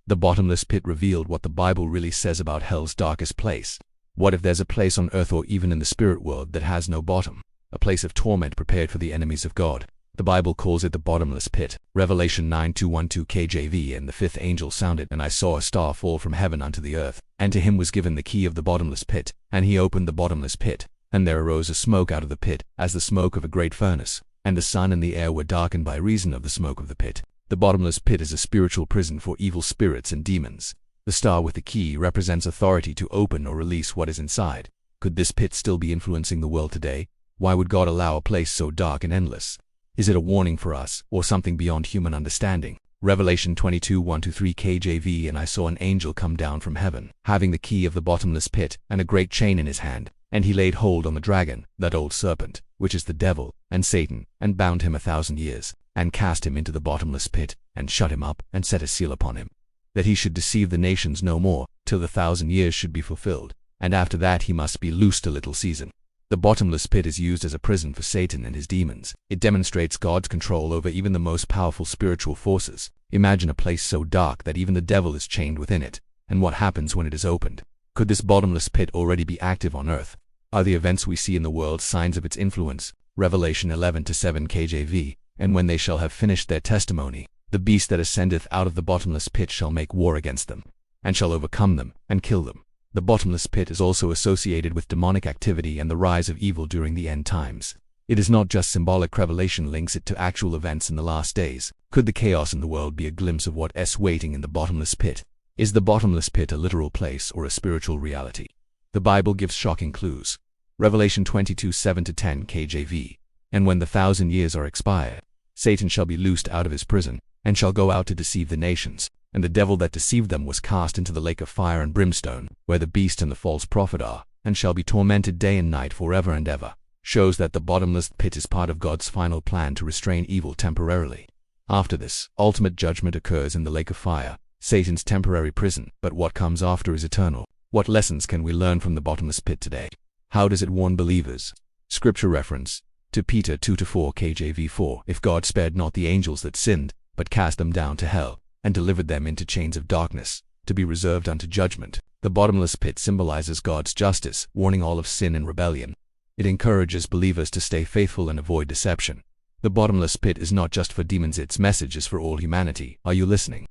The bottomless pit revealed what the Bible really says about hell's darkest place. What if there's a place on earth or even in the spirit world that has no bottom? A place of torment prepared for the enemies of God. The Bible calls it the bottomless pit. Revelation 9:2-1-2 KJV. And the fifth angel sounded, and I saw a star fall from heaven unto the earth, and to him was given the key of the bottomless pit, and he opened the bottomless pit. And there arose a smoke out of the pit, as the smoke of a great furnace, and the sun and the air were darkened by reason of the smoke of the pit. The bottomless pit is a spiritual prison for evil spirits and demons. The star with the key represents authority to open or release what is inside. Could this pit still be influencing the world today? Why would God allow a place so dark and endless? Is it a warning for us, or something beyond human understanding? Revelation 22:1-3 KJV. And I saw an angel come down from heaven, having the key of the bottomless pit, and a great chain in his hand. And he laid hold on the dragon, that old serpent, which is the devil, and Satan, and bound him 1,000 years, and cast him into the bottomless pit, and shut him up, and set a seal upon him, that he should deceive the nations no more, till the 1,000 years should be fulfilled, and after that he must be loosed a little season. The bottomless pit is used as a prison for Satan and his demons. It demonstrates God's control over even the most powerful spiritual forces. Imagine a place so dark that even the devil is chained within it. And what happens when it is opened? Could this bottomless pit already be active on earth? Are the events we see in the world signs of its influence? Revelation 11:7 KJV. And when they shall have finished their testimony, the beast that ascendeth out of the bottomless pit shall make war against them, and shall overcome them, and kill them. The bottomless pit is also associated with demonic activity and the rise of evil during the end times. It is not just symbolic. Revelation links it to actual events in the last days. Could the chaos in the world be a glimpse of what's waiting in the bottomless pit? Is the bottomless pit a literal place or a spiritual reality? The Bible gives shocking clues. Revelation 22:7-10 KJV. And when the 1,000 years are expired, Satan shall be loosed out of his prison, and shall go out to deceive the nations. And the devil that deceived them was cast into the lake of fire and brimstone, where the beast and the false prophet are, and shall be tormented day and night forever and ever. Shows that the bottomless pit is part of God's final plan to restrain evil temporarily. After this, ultimate judgment occurs in the lake of fire, Satan's temporary prison. But what comes after is eternal. What lessons can we learn from the bottomless pit today? How does it warn believers? Scripture reference: 2 Peter 2-4 KJV 4. If God spared not the angels that sinned, but cast them down to hell, and delivered them into chains of darkness, to be reserved unto judgment. The bottomless pit symbolizes God's justice, warning all of sin and rebellion. It encourages believers to stay faithful and avoid deception. The bottomless pit is not just for demons, its message is for all humanity. Are you listening?